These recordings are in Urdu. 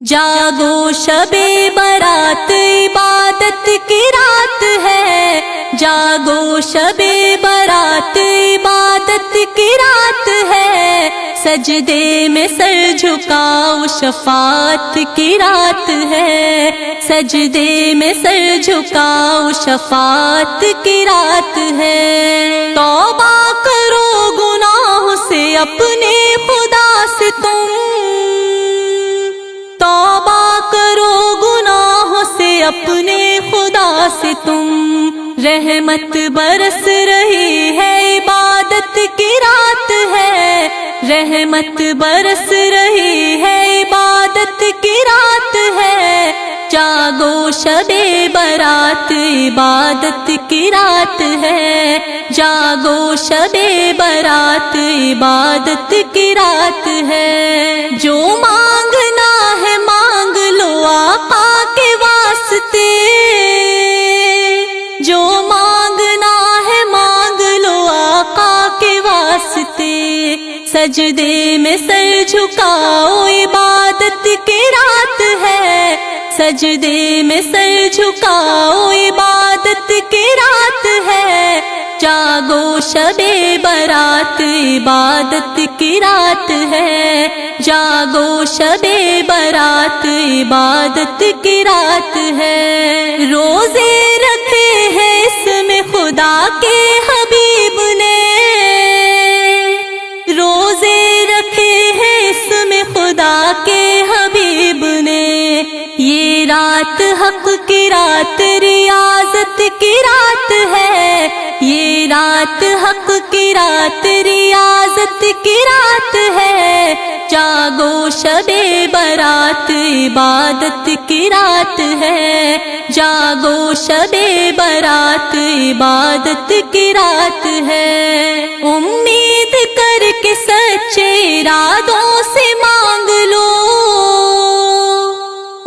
جاگو شب برات عبادت کی رات ہے، جاگو شب برات عبادت کی رات ہے، سجدے میں سر جھکاؤ شفاعت کی رات ہے، سجدے میں سر جھکاؤ شفاعت کی رات ہے۔ توبہ کرو گناہ سے اپنے خدا سے تم، توبہ کرو گناہوں سے اپنے خدا سے تم، رحمت برس رہی ہے عبادت کی رات ہے، رحمت برس رہی ہے عبادت کی رات ہے، جاگو شب برات عبادت کی رات ہے، جاگو شب برات عبادت کی رات ہے۔ جو مانگنا ہے مانگ لو آقا کے واسطے، جو مانگنا ہے مانگ لو آقا کے واسطے، سجدے میں سر جھکاؤ عبادت کی رات ہے، سجدے میں سر جھکاؤ عبادت کی رات ہے، جاگو شب برات عبادت کی رات ہے، جاگو شب برات عبادت کی رات ہے۔ روزے رکھے ہیں اس میں خدا کے حبیب نے، روزے رکھے ہیں اس میں خدا کے حبیب نے، یہ رات حق کی رات ریاضت کی رات ہے، یہ رات حق کی رات ریاضت کی رات ہے، جاگو شب برات عبادت کی رات ہے، جاگو شب برات عبادت کی رات ہے۔ امید کر کے سچے ارادوں سے مانگ لو،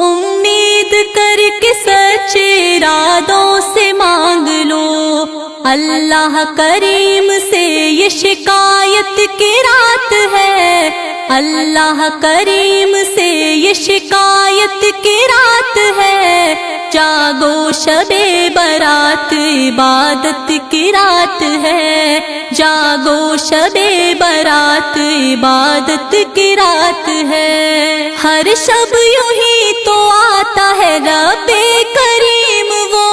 امید کر کے سچے ارادوں سے مانگ لو، اللہ کریم سے یہ شکایت کی رات ہے، اللہ کریم سے یہ شکایت کی رات ہے، جاگو شب برات عبادت کی رات ہے، جاگو شب برات عبادت کی رات ہے۔ ہر شب یوں ہی تو آتا ہے رب کریم وہ،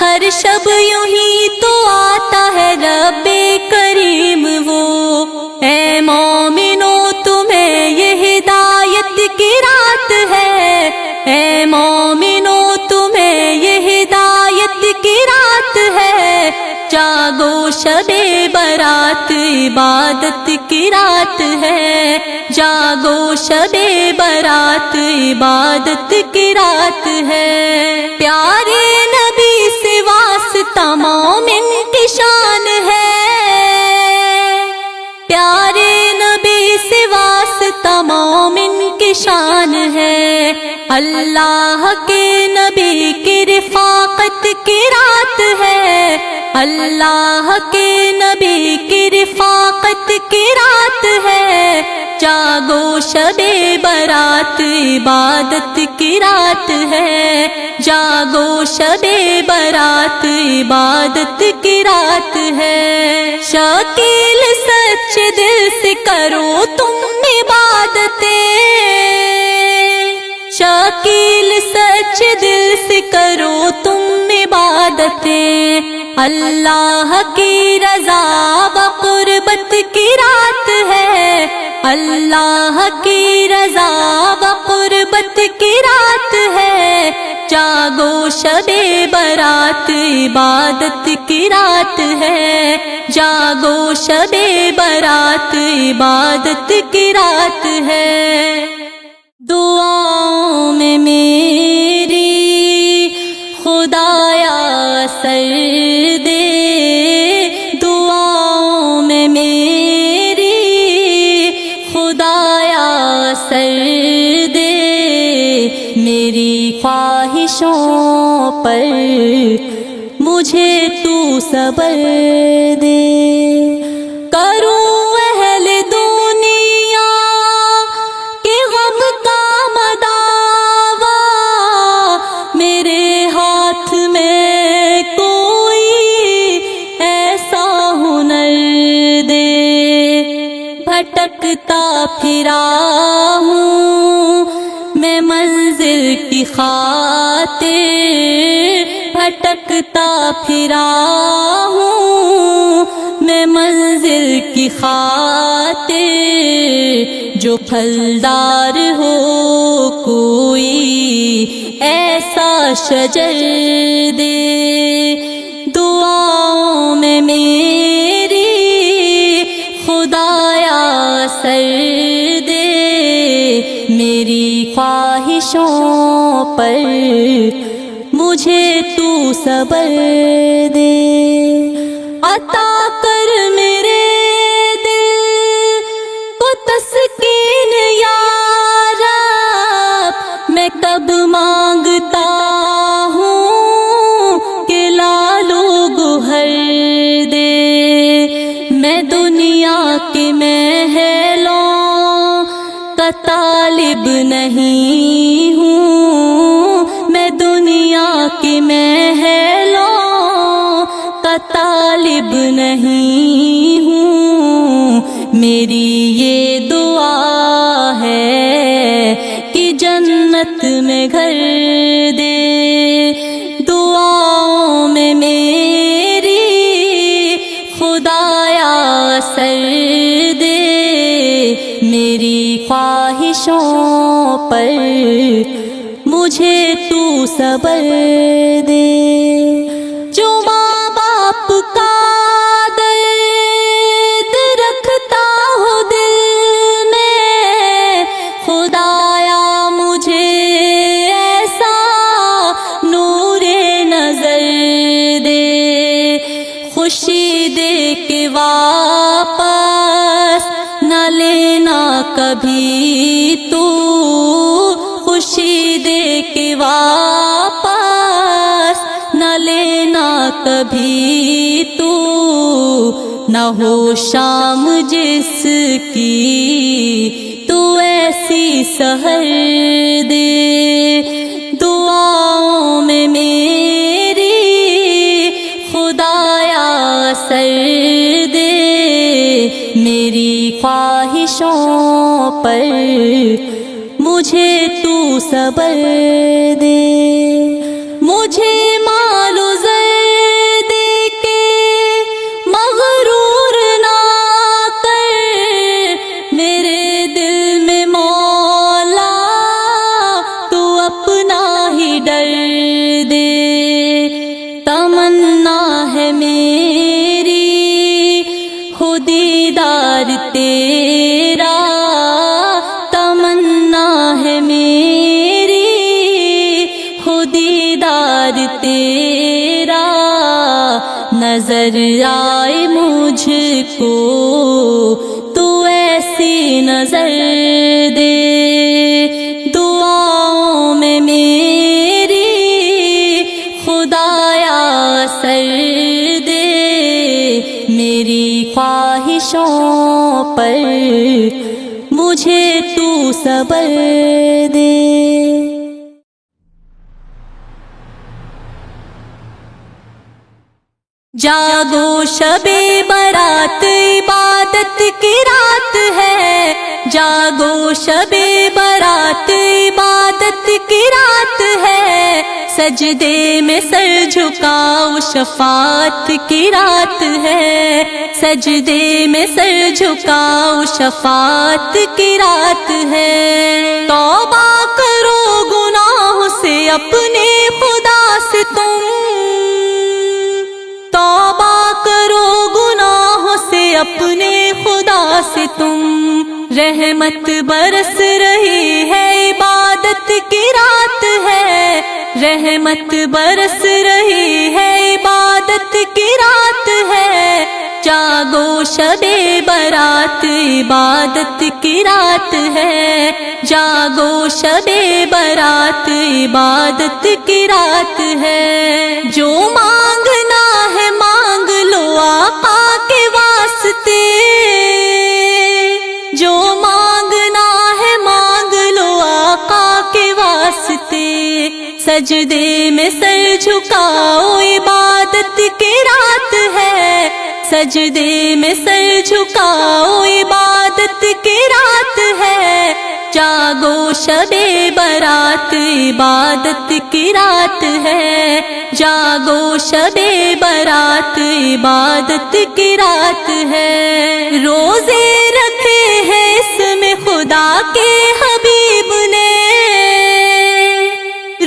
ہر شب یوں ہی تو آتا ہے رب کریم وہ، اے مومنو تمہیں یہ ہدایت کی رات ہے، اے مومنو تمہیں یہ ہدایت کی رات ہے، جاگو شب برات عبادت کی رات ہے، جاگو شب برات عبادت کی رات ہے۔ پیارے نبی سے واسطہ مومن کی شان ہے، پیارے نبی سے واسطہ مومن کی شان ہے، اللہ کے نبی کی رفاقت کی رات ہے، اللہ کے نبی کی رفاقت کی رات ہے، جاگو شب برات عبادت کی رات ہے، جاگو شب برات عبادت کی رات ہے۔ شکیل سچے دل سے کرو تم عبادتیں، شکیل سچے دل سے کرو تم عبادتیں، اللہ کی رضا و قربت کی رات ہے، اللہ کی رضا و قربت کی رات ہے، جاگو شب برات عبادت کی رات ہے، جاگو شب برات عبادت کی رات ہے۔ دعاؤں میں میری خدایا سر دے، دعاؤں میں میری خدایا سر دے، میری خواہشوں پر مجھے تو صبر دے، کروں اہل دنیا کے غم بھٹکتا پھرا ہوں میں منزل کی خاطر، بھٹکتا پھرا ہوں میں منزل کی خاطر، جو پھلدار ہو کوئی ایسا شجر دے، دعاؤں میں میری خدایا سر دے، میری خواہشوں پر مجھے تو صبر دے، عطا کر میرے دل کو تسکین یا رب، میں کب مانگتا ہوں کہ لالو گوہر دے، میں دنیا کے محلوں کا طالب نہیں ہوں، میں دنیا کے محلوں کا طالب نہیں ہوں، میری یہ دعا ہے کہ جنت میں گھر دے، دعاؤں میں میری خدایا سر دے، میری خواہشوں پر مجھے تو صبر دے، جو ماں باپ کا درد رکھتا ہو دل میں، خدایا مجھے ایسا نور نظر دے، خوشی دے کے واپس نہ لینا کبھی تو، خوشی دے کے واپس نہ لینا کبھی تو، نہ ہو شام جس کی تو ایسی سحر دے، دعاؤں میں میری خدایا سر دے، میری خواہشوں پر مجھے تو صبر دے، مجھے مال و زر دے کے مغرور نہ کر، میرے دل میں مولا تو اپنا ہی ڈر دے، تمنا ہے میری ہو دیدار تیرا، تمنا ہے میری ہو دیدار تیرا، نظر آئے مجھ کو تو ایسی نظر دے، دعاؤں میں میری خدایا سر دے، میری خواہشوں پر مجھے تو صبر دے، جاگو شب برات عبادت کی رات ہے، جاگو شب برات عبادت کی رات ہے، سجدے میں سر جھکاؤ شفاعت کی رات ہے، سجدے میں سر جھکاؤ شفاعت کی رات ہے، توبہ کرو گناہوں سے اپنے خدا سے تم، توبہ کرو گناہوں سے اپنے خدا سے تم، رحمت برس رہی ہے عبادت کی رات ہے، رحمت برس رہی ہے عبادت کی رات ہے، جاگو شب برات عبادت کی رات ہے، جاگو شب برات عبادت کی رات ہے، جو مانگنا ہے مانگ لو آقا کے واسطے، جو مانگنا ہے مانگ لو آقا کے واسطے، سجدے میں سر جھکاؤ عبادت کی رات ہے، سجدے میں سر جھکاؤ عبادت کی رات ہے، جاگو شب برات عبادت کی رات ہے، جاگو شب برات عبادت کی رات ہے۔ روزے رکھے ہیں اس میں خدا کے حبیب نے،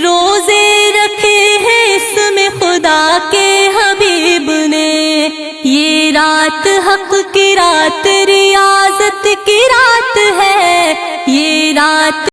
روزے رکھے ہیں اس میں خدا کے حبیب نے، یہ رات حق کی رات ریاضت کی رات ہے، یہ رات